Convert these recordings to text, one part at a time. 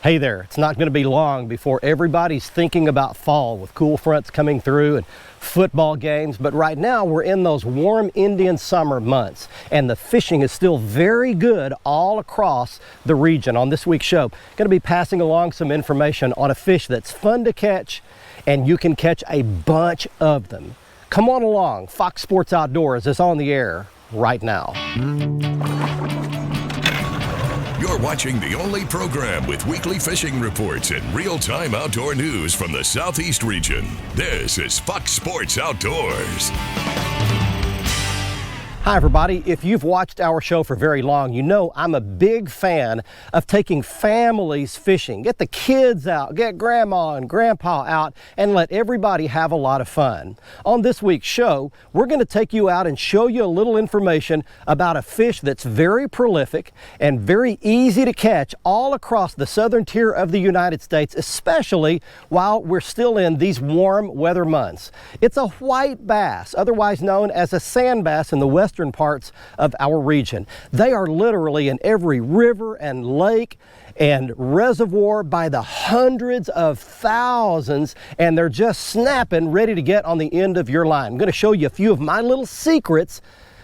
Hey there, it's not going to be long before everybody's thinking about fall with cool fronts coming through and football games, but right now we're in those warm Indian summer months and the fishing is still very good all across the region. On this week's show, going to be passing along some information on a fish that's fun to catch and you can catch a bunch of them. Come on along, Fox Sports Outdoors is on the air right now. You're watching the only program with weekly fishing reports and real-time outdoor news from the Southeast region. This is Fox Sports Outdoors. Hi everybody, if you've watched our show for very long, you know I'm a big fan of taking families fishing. Get the kids out, get grandma and grandpa out, and let everybody have a lot of fun. On this week's show, we're going to take you out and show you a little information about a fish that's very prolific and very easy to catch all across the southern tier of the United States, especially while we're still in these warm weather months. It's a white bass, otherwise known as a sand bass in the western parts of our region. They are literally in every river and lake and reservoir by the hundreds of thousands, and they're just snapping, ready to get on the end of your line. I'm going to show you a few of my little secrets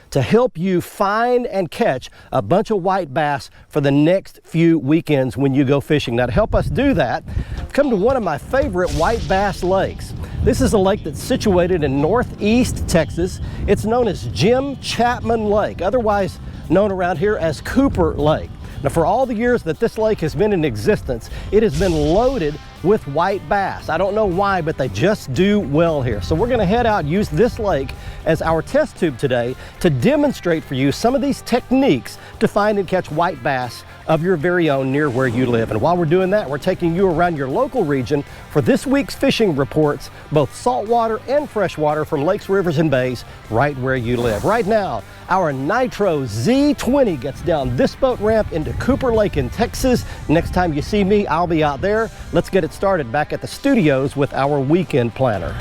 to help you find and catch a bunch of white bass for the next few weekends when you go fishing. Now, to help us do that, come to one of my favorite white bass lakes. This is a lake that's situated in northeast Texas. It's known as Jim Chapman Lake, otherwise known around here as Cooper Lake. Now, for all the years that this lake has been in existence, it has been loaded with white bass. I don't know why, but they just do well here. So we're gonna head out and use this lake as our test tube today to demonstrate for you some of these techniques to find and catch white bass of your very own near where you live. And while we're doing that, we're taking you around your local region for this week's fishing reports, both saltwater and freshwater from lakes, rivers, and bays right where you live. Right now, our Nitro Z20 gets down this boat ramp into Cooper Lake in Texas. Next time you see me, I'll be out there. Let's get it started back at the studios with our weekend planner.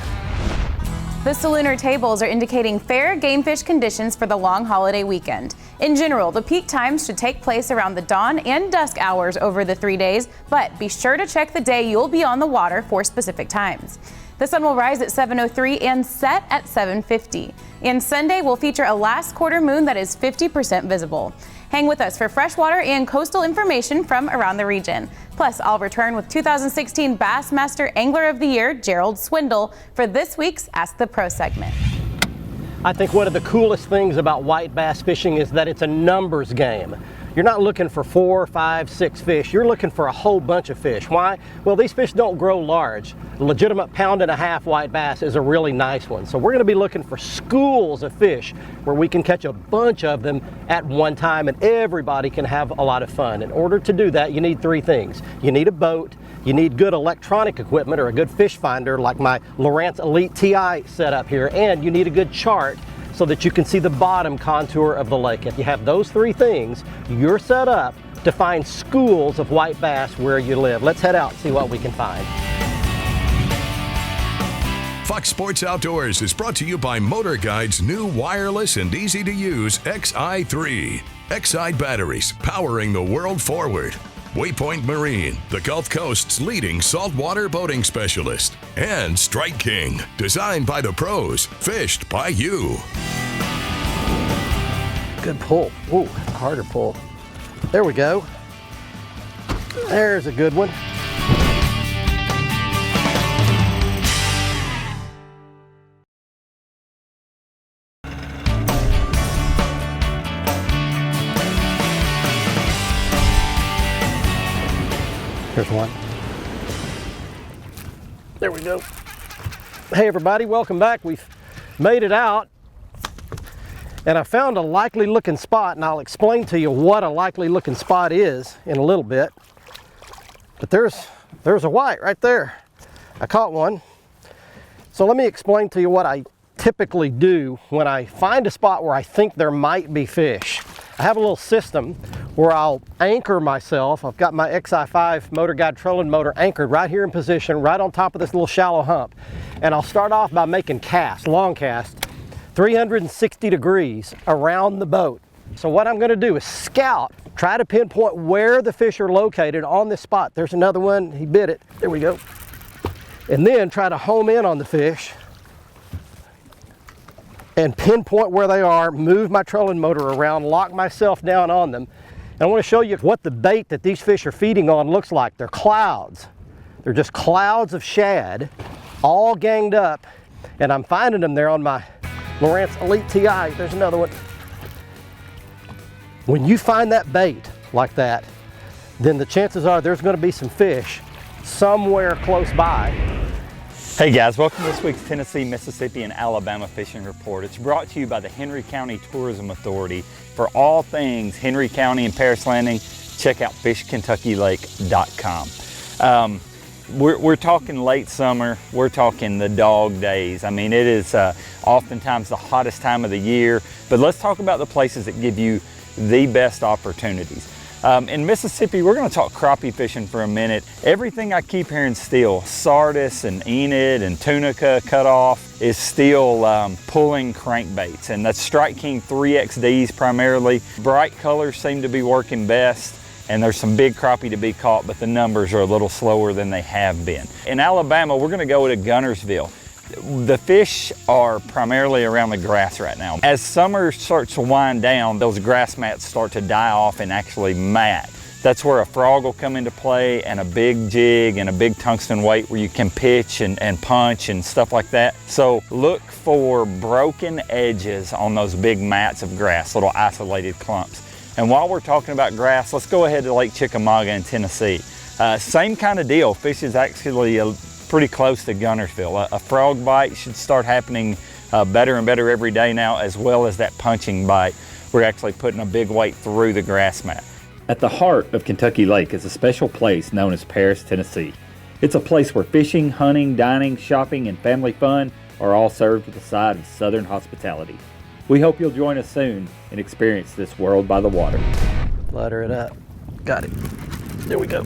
The Solunar tables are indicating fair game fish conditions for the long holiday weekend. In general, the peak times should take place around the dawn and dusk hours over the 3 days, but be sure to check the day you'll be on the water for specific times. The sun will rise at 7:03 and set at 7:50. And Sunday will feature a last quarter moon that is 50% visible. Hang with us for freshwater and coastal information from around the region. Plus, I'll return with 2016 Bassmaster Angler of the Year, Gerald Swindle, for this week's Ask the Pro segment. I think one of the coolest things about white bass fishing is that it's a numbers game. You're not looking for 4, 5, 6 fish. You're looking for a whole bunch of fish. Why? Well, these fish don't grow large. A legitimate 1.5-pound white bass is a really nice one. So we're going to be looking for schools of fish where we can catch a bunch of them at one time and everybody can have a lot of fun. In order to do that, you need 3 things. You need a boat, you need good electronic equipment or a good fish finder like my Lowrance Elite TI setup here, and you need a good chart so that you can see the bottom contour of the lake. If you have those 3 things, you're set up to find schools of white bass where you live. Let's head out and see what we can find. Fox Sports Outdoors is brought to you by Motor Guide's new wireless and easy-to-use XI3. XI batteries powering the world forward. Waypoint Marine, the Gulf Coast's leading saltwater boating specialist. And Strike King, designed by the pros, fished by you. Good pull. Ooh, harder pull. There we go. There's a good one. Here's one. There we go. Hey everybody, welcome back. We've made it out and I found a likely looking spot, and I'll explain to you what a likely looking spot is in a little bit. But there's a white right there. I caught one. So let me explain to you what I typically do when I find a spot where I think there might be fish. I have a little system where I'll anchor myself. I've got my XI5 Motor Guide trolling motor anchored right here in position, right on top of this little shallow hump. And I'll start off by making casts, long casts, 360 degrees around the boat. So what I'm gonna do is scout Try to pinpoint where the fish are located on this spot. There's another one, he bit it, there we go. And then try to home in on the fish and pinpoint where they are, move my trolling motor around, lock myself down on them. And I want to show you what the bait that these fish are feeding on looks like. They're clouds. They're just clouds of shad, all ganged up, and I'm finding them there on my Lowrance Elite TI. There's another one. When you find that bait like that, then the chances are there's going to be some fish somewhere close by. Hey guys, welcome to this week's Tennessee, Mississippi, and Alabama Fishing Report. It's brought to you by the Henry County Tourism Authority. For all things Henry County and Paris Landing, check out fishkentuckylake.com. We're talking late summer, we're talking the dog days. I mean, it is oftentimes the hottest time of the year, but let's talk about the places that give you the best opportunities. In Mississippi, we're going to talk crappie fishing for a minute. Everything I keep hearing still, sardis and enid and tunica cut off, is still pulling crankbaits, and that's Strike King 3XDs primarily. Bright colors seem to be working best, and there's some big crappie to be caught, but the numbers are a little slower than they have been. In Alabama, we're going to go to Guntersville. The fish are primarily around the grass right now. As summer starts to wind down, those grass mats start to die off and actually mat. That's where a frog will come into play, and a big jig and a big tungsten weight where you can pitch and punch and stuff like that. So look for broken edges on those big mats of grass, little isolated clumps. And while we're talking about grass, let's go ahead to Lake Chickamauga in Tennessee. Same kind of deal. Fish is actually pretty close to Guntersville. A frog bite should start happening better and better every day now, as well as that punching bite. We're actually putting a big weight through the grass mat. At the heart of Kentucky Lake is a special place known as Paris, Tennessee. It's a place where fishing, hunting, dining, shopping, and family fun are all served with a side of Southern hospitality. We hope you'll join us soon and experience this world by the water. Flutter it up. Got it. There we go.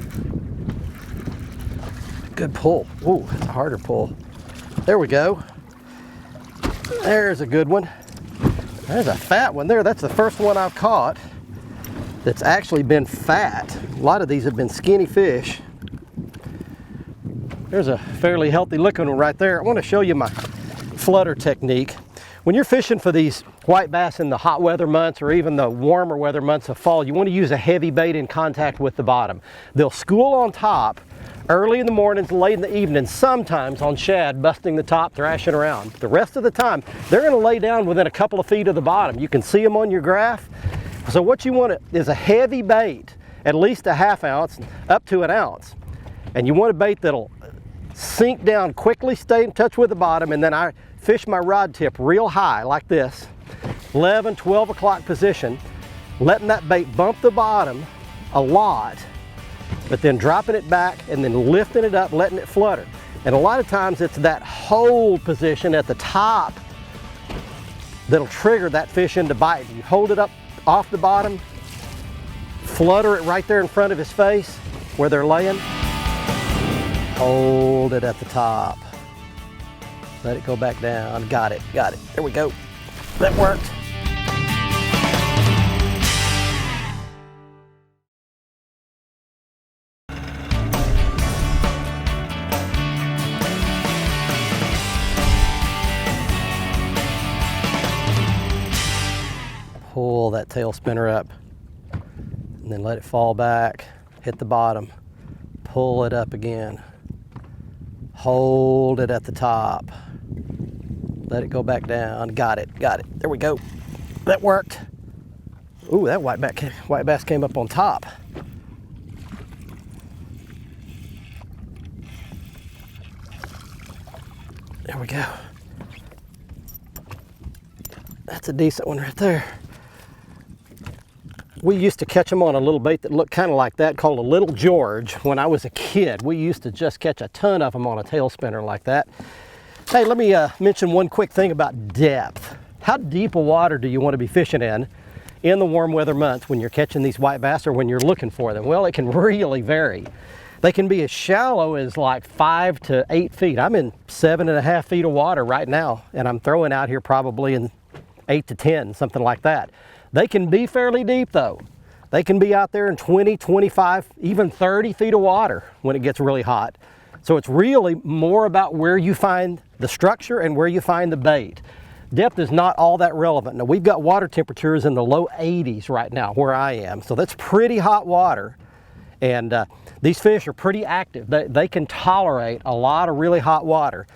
Good pull. Ooh, that's a harder pull. There we go. There's a good one. There's a fat one there. That's the first one I've caught that's actually been fat. A lot of these have been skinny fish. There's a fairly healthy looking one right there. I want to show you my flutter technique. When you're fishing for these white bass in the hot weather months or even the warmer weather months of fall, you want to use a heavy bait in contact with the bottom. They'll school on top early in the mornings, late in the evening, sometimes on shad, busting the top, thrashing around. The rest of the time, they're going to lay down within a couple of feet of the bottom. You can see them on your graph. So what you want is a heavy bait, at least a ½ ounce, up to an ounce. And you want a bait that'll sink down quickly, stay in touch with the bottom, and then I fish my rod tip real high like this, 11, 12 o'clock position, letting that bait bump the bottom a lot, but then dropping it back and then lifting it up, letting it flutter. And a lot of times it's that hold position at the top that'll trigger that fish into biting. You hold it up off the bottom, flutter it right there in front of his face where they're laying, hold it at the top, let it go back down. Got it, got it. There we go. That worked. Pull that tail spinner up and then let it fall back, hit the bottom, pull it up again, hold it at the top, let it go back down. Got it, got it. There we go. That worked. Ooh, that white bass came up on top. There we go. That's a decent one right there. We used to catch them on a little bait that looked kind of like that, called a Little George. When I was a kid, we used to just catch a ton of them on a tail spinner like that. Hey, let me mention one quick thing about depth. How deep a water do you want to be fishing in the warm weather months when you're catching these white bass or when you're looking for them? Well, it can really vary. They can be as shallow as like 5 to 8 feet. I'm in 7.5 feet of water right now, and I'm throwing out here probably in 8 to 10, something like that. They can be fairly deep though. They can be out there in 20, 25, even 30 feet of water when it gets really hot. So it's really more about where you find the structure and where you find the bait. Depth is not all that relevant. Now we've got water temperatures in the low 80s right now where I am, so that's pretty hot water. And these fish are pretty active. They can tolerate a lot of really hot water.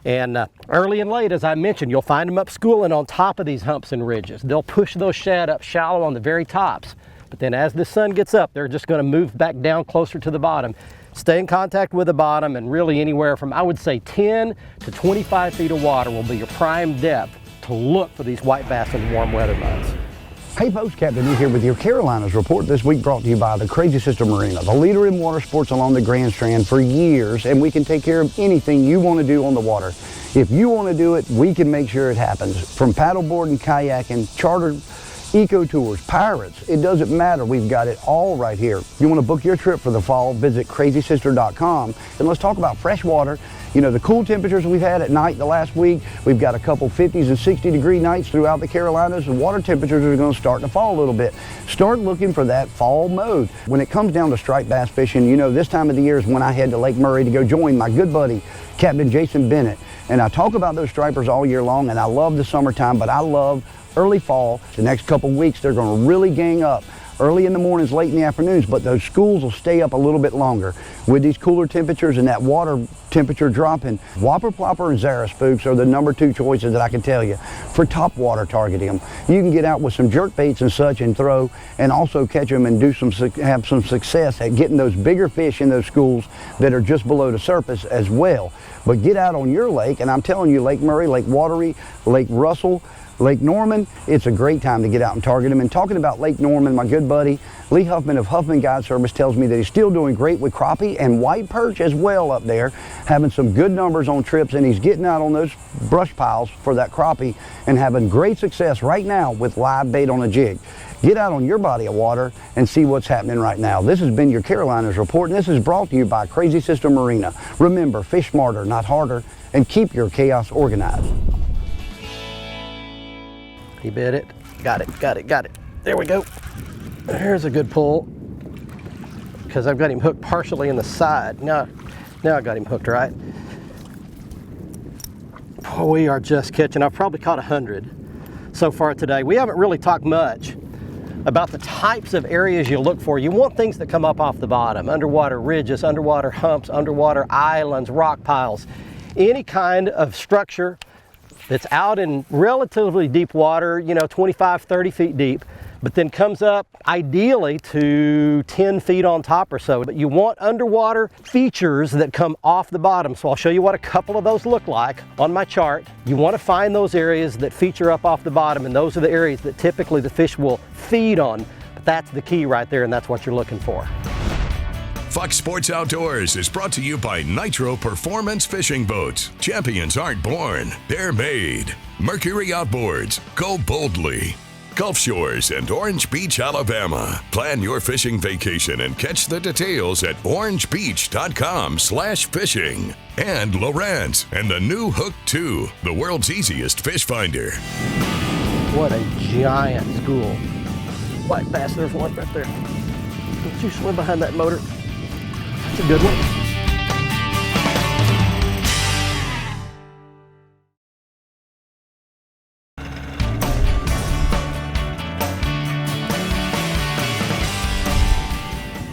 And early and late, as I mentioned, you'll find them up schooling on top of these humps and ridges. They'll push those shad up shallow on the very tops. But then as the sun gets up, they're just going to move back down closer to the bottom. Stay in contact with the bottom, and really anywhere from, I would say, 10 to 25 feet of water will be your prime depth to look for these white bass in warm weather months. Hey folks, Captain E here with your Carolinas report this week, brought to you by the Crazy Sister Marina, the leader in water sports along the Grand Strand for years, and we can take care of anything you want to do on the water. If you want to do it, we can make sure it happens. From paddleboarding, kayaking, chartered eco tours, pirates, it doesn't matter. We've got it all right here. If you want to book your trip for the fall, visit crazysister.com, and let's talk about fresh water. You know, the cool temperatures we've had at night the last week, we've got a couple 50s and 60-degree nights throughout the Carolinas. The water temperatures are going to start to fall a little bit. Start looking for that fall mode. When it comes down to striped bass fishing, you know, this time of the year is when I head to Lake Murray to go join my good buddy, Captain Jason Bennett. And I talk about those stripers all year long, and I love the summertime, but I love early fall. The next couple weeks, they're going to really gang up. Early in the mornings, late in the afternoons, but those schools will stay up a little bit longer. With these cooler temperatures and that water temperature dropping, Whopper, Plopper, and Zara spooks are the #2 choices that I can tell you for top water targeting them. You can get out with some jerk baits and such and throw, and also catch them and have some success at getting those bigger fish in those schools that are just below the surface as well. But get out on your lake, and I'm telling you, Lake Murray, Lake Watery, Lake Russell, Lake Norman, it's a great time to get out and target them. And talking about Lake Norman, my good buddy Lee Huffman of Huffman Guide Service tells me that he's still doing great with crappie and white perch as well up there, having some good numbers on trips, and he's getting out on those brush piles for that crappie and having great success right now with live bait on a jig. Get out on your body of water and see what's happening right now. This has been your Carolinas report, and this is brought to you by Crazy Sister Marina. Remember, fish smarter, not harder, and keep your chaos organized. He bit it. Got it, got it, got it. There we go. There's a good pull, because I've got him hooked partially in the side. Now I got him hooked right. Oh, we are just catching. I've probably caught 100 so far today. We haven't really talked much about the types of areas you look for. You want things that come up off the bottom: underwater ridges, underwater humps, underwater islands, rock piles, any kind of structure that's out in relatively deep water, you know, 25, 30 feet deep, but then comes up ideally to 10 feet on top or so. But you want underwater features that come off the bottom. So I'll show you what a couple of those look like on my chart. You want to find those areas that feature up off the bottom, and those are the areas that typically the fish will feed on. But that's the key right there, and that's what you're looking for. Fox Sports Outdoors is brought to you by Nitro Performance Fishing Boats. Champions aren't born, they're made. Mercury Outboards, go boldly. Gulf Shores and Orange Beach, Alabama. Plan your fishing vacation and catch the details at orangebeach.com/fishing. And Lowrance and the new Hook 2, the world's easiest fish finder. What a giant school. White bass, there's one right there. Don't you swim behind that motor? That's a good one.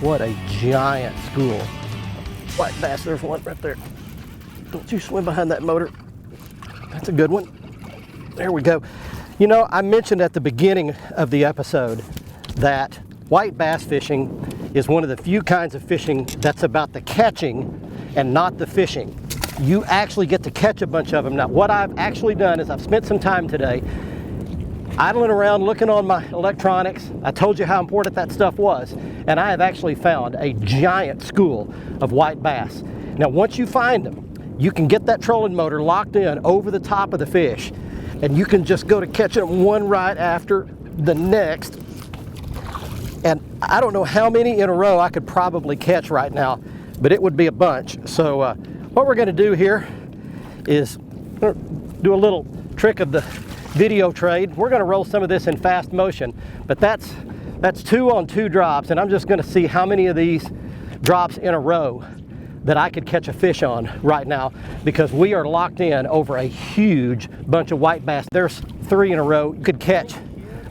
What a giant school. White bass, there's one right there. Don't you swim behind that motor? That's a good one. There we go. You know, I mentioned at the beginning of the episode that white bass fishing is one of the few kinds of fishing that's about the catching and not the fishing. You actually get to catch a bunch of them. Now, what I've actually done is I've spent some time today idling around looking on my electronics. I told you how important that stuff was, and I have actually found a giant school of white bass. Now, once you find them, you can get that trolling motor locked in over the top of the fish, and you can just go to catching them one right after the next. And I don't know how many in a row I could probably catch right now, but it would be a bunch. So what we're going to do here is do a little trick of the video trade. We're going to roll some of this in fast motion, but that's That's 2 on 2 drops, and I'm just gonna see how many of these drops in a row that I could catch a fish on right now, because we are locked in over a huge bunch of white bass. There's 3 in a row. You could catch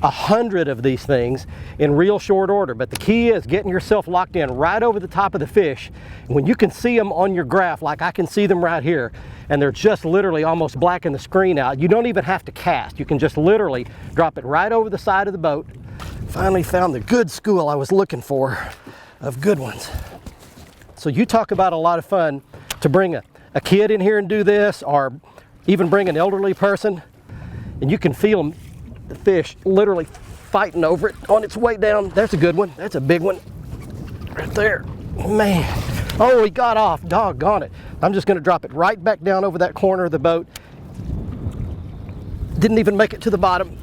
100 of these things in real short order, but the key is getting yourself locked in right over the top of the fish. When you can see them on your graph, like I can see them right here, and they're just literally almost blacking the screen out, you don't even have to cast. You can just literally drop it right over the side of the boat. Finally found the good school I was looking for of good ones. So you talk about a lot of fun to bring a kid in here and do this, or even bring an elderly person, and you can feel them, the fish literally fighting over it on its way down. There's a good one. That's a big one right there. Man, oh, he got off. Doggone it. I'm just going to drop it right back down over that corner of the boat. Didn't even make it to the bottom.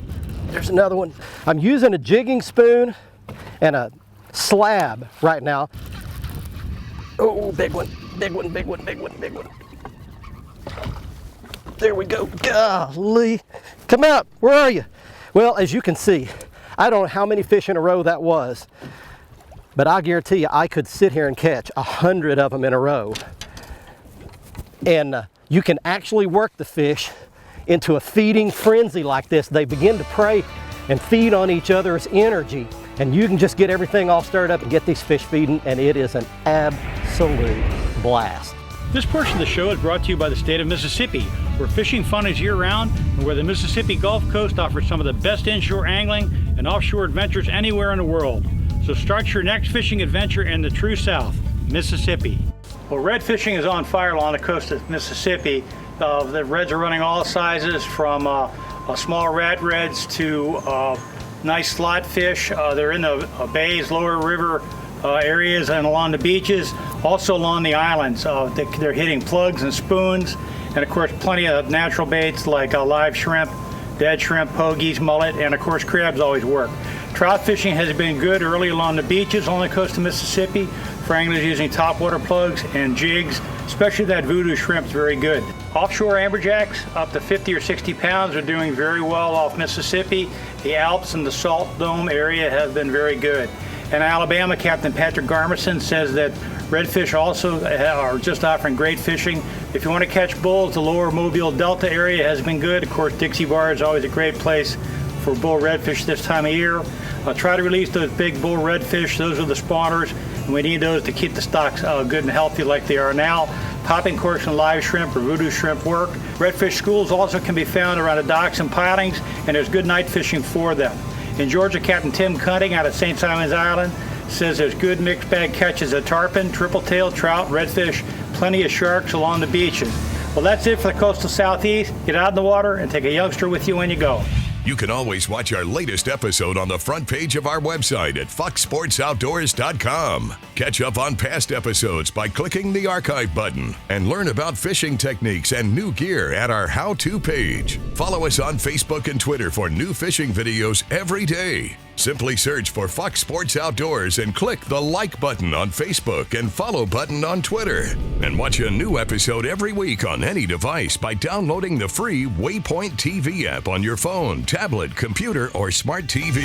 There's another one. I'm using a jigging spoon and a slab right now. Oh, big one, big one, big one, big one, big one. There we go. Golly. Come out. Where are you? Well, as you can see, I don't know how many fish in a row that was, but I guarantee you I could sit here and catch 100 of them in a row. And you can actually work the fish into a feeding frenzy like this. They begin to prey and feed on each other's energy, and you can just get everything all stirred up and get these fish feeding, and it is an absolute blast. This portion of the show is brought to you by the state of Mississippi, where fishing fun is year-round and where the Mississippi Gulf Coast offers some of the best inshore angling and offshore adventures anywhere in the world. So start your next fishing adventure in the true South, Mississippi. Well, red fishing is on fire along the coast of Mississippi. The reds are running all sizes, from small rat reds to nice slot fish. They're in the bays, lower river areas, and along the beaches, also along the islands. They're hitting plugs and spoons, and of course plenty of natural baits like live shrimp, dead shrimp, pogies, mullet, and of course crabs always work. Trout fishing has been good early along the beaches on the coast of Mississippi for anglers using topwater plugs and jigs, especially that voodoo shrimp is very good. Offshore amberjacks up to 50 or 60 pounds are doing very well off Mississippi. The Alps and the Salt Dome area have been very good. In Alabama, Captain Patrick Garmison says that redfish also are just offering great fishing. If you want to catch bulls, the lower Mobile Delta area has been good. Of course, Dixie Bar is always a great place for bull redfish this time of year. Try to release those big bull redfish. Those are the spawners, and we need those to keep the stocks good and healthy like they are now. Popping corks and live shrimp or voodoo shrimp work. Redfish schools also can be found around the docks and pilings, and there's good night fishing for them. In Georgia, Captain Tim Cunning out of St. Simon's Island says there's good mixed bag catches of tarpon, triple-tail, trout, redfish, plenty of sharks along the beaches. Well, that's it for the coastal Southeast. Get out in the water and take a youngster with you when you go. You can always watch our latest episode on the front page of our website at foxsportsoutdoors.com. Catch up on past episodes by clicking the archive button and learn about fishing techniques and new gear at our how-to page. Follow us on Facebook and Twitter for new fishing videos every day. Simply search for Fox Sports Outdoors and click the like button on Facebook and follow button on Twitter. And watch a new episode every week on any device by downloading the free Waypoint TV app on your phone, tablet, computer, or smart TV.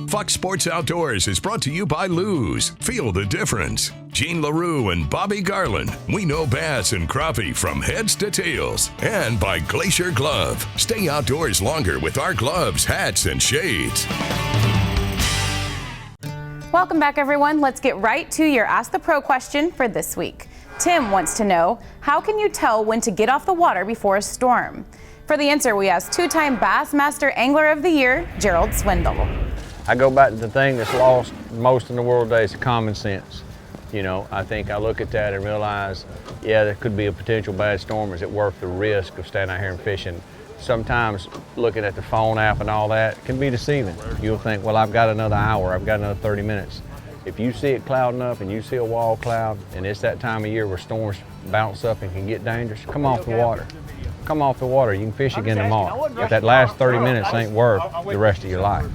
Fox Sports Outdoors is brought to you by Lew's. Feel the difference. Gene LaRue and Bobby Garland. We know bass and crappie from heads to tails. And by Glacier Glove. Stay outdoors longer with our gloves, hats, and shades. Welcome back, everyone. Let's get right to your Ask the Pro question for this week. Tim wants to know, how can you tell when to get off the water before a storm? For the answer, we asked two-time Bassmaster Angler of the Year, Gerald Swindle. I go back to the thing that's lost most in the world today is common sense. You know, I think I look at that and realize, yeah, there could be a potential bad storm. Is it worth the risk of standing out here and fishing? Sometimes looking at the phone app and all that can be deceiving. You'll think, well, I've got another hour, I've got another 30 minutes. If you see it clouding up and you see a wall cloud and it's that time of year where storms bounce up and can get dangerous, come off the water. Come off the water, you can fish again tomorrow. If that last 30 minutes ain't worth the rest of your life.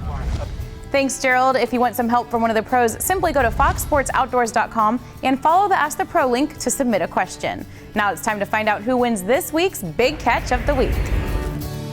Thanks, Gerald. If you want some help from one of the pros, simply go to foxsportsoutdoors.com and follow the Ask the Pro link to submit a question. Now it's time to find out who wins this week's Big Catch of the Week.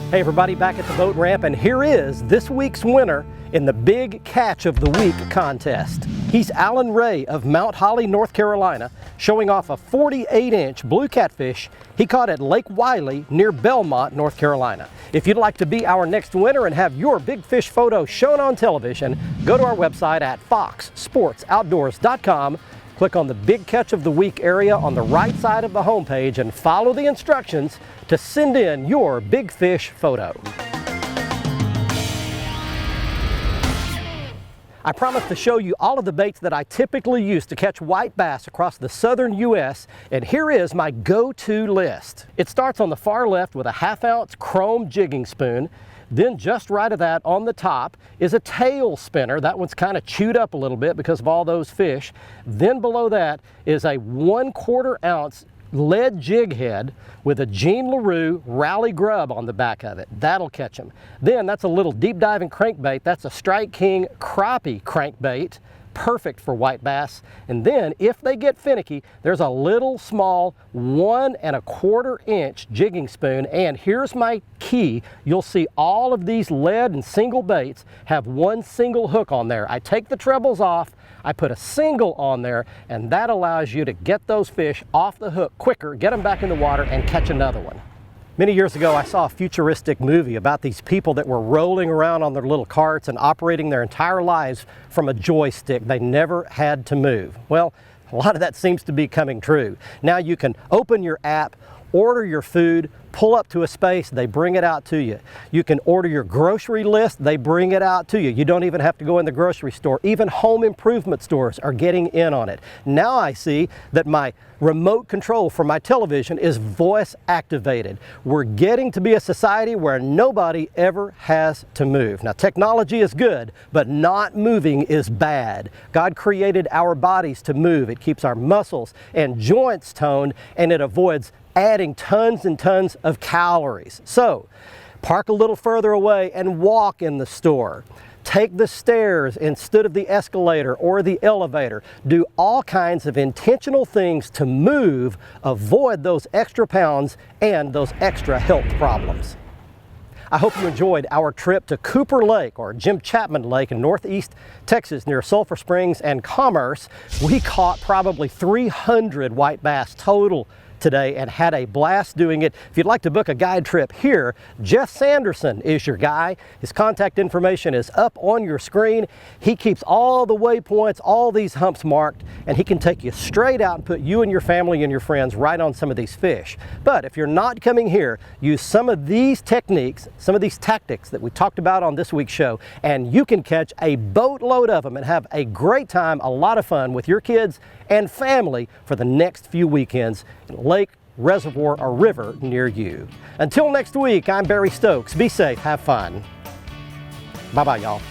Hey everybody, back at the boat ramp, and here is this week's winner in the Big Catch of the Week contest. He's Alan Ray of Mount Holly, North Carolina, showing off a 48-inch blue catfish he caught at Lake Wiley near Belmont, North Carolina. If you'd like to be our next winner and have your big fish photo shown on television, go to our website at foxsportsoutdoors.com. Click on the Big Catch of the Week area on the right side of the homepage and follow the instructions to send in your big fish photo. I promised to show you all of the baits that I typically use to catch white bass across the southern U.S., and here is my go-to list. It starts on the far left with a 1/2 ounce chrome jigging spoon. Then just right of that on the top is a tail spinner. That one's kind of chewed up a little bit because of all those fish. Then below that is a 1/4 ounce lead jig head with a Jean LaRue rally grub on the back of it. That'll catch them. Then that's a little deep diving crankbait. That's a Strike King crappie crankbait. Perfect for white bass. And then if they get finicky, there's a little small 1 1/4 inch jigging spoon. And here's my key. You'll see all of these lead and single baits have one single hook on there. I take the trebles off, I put a single on there, and that allows you to get those fish off the hook quicker, get them back in the water, and catch another one. Many years ago, I saw a futuristic movie about these people that were rolling around on their little carts and operating their entire lives from a joystick. They never had to move. Well, a lot of that seems to be coming true. Now you can open your app, order your food, pull up to a space, they bring it out to you. You can order your grocery list, they bring it out to you. You don't even have to go in the grocery store. Even home improvement stores are getting in on it. Now I see that my remote control for my television is voice activated. We're getting to be a society where nobody ever has to move. Now technology is good, but not moving is bad. God created our bodies to move. It keeps our muscles and joints toned, and it avoids adding tons and tons of calories. So park a little further away and walk in the store. Take the stairs instead of the escalator or the elevator. Do all kinds of intentional things to move, avoid those extra pounds and those extra health problems. I hope you enjoyed our trip to Cooper Lake, or Jim Chapman Lake, in northeast Texas near Sulphur Springs and Commerce. We caught probably 300 white bass total today and had a blast doing it. If you'd like to book a guide trip here, Jeff Sanderson is your guy. His contact information is up on your screen. He keeps all the waypoints, all these humps marked, and he can take you straight out and put you and your family and your friends right on some of these fish. But if you're not coming here, use some of these techniques, some of these tactics that we talked about on this week's show, and you can catch a boatload of them and have a great time, a lot of fun with your kids and family for the next few weekends in a lake, reservoir, or river near you. Until next week, I'm Barry Stokes. Be safe, have fun. Bye-bye, y'all.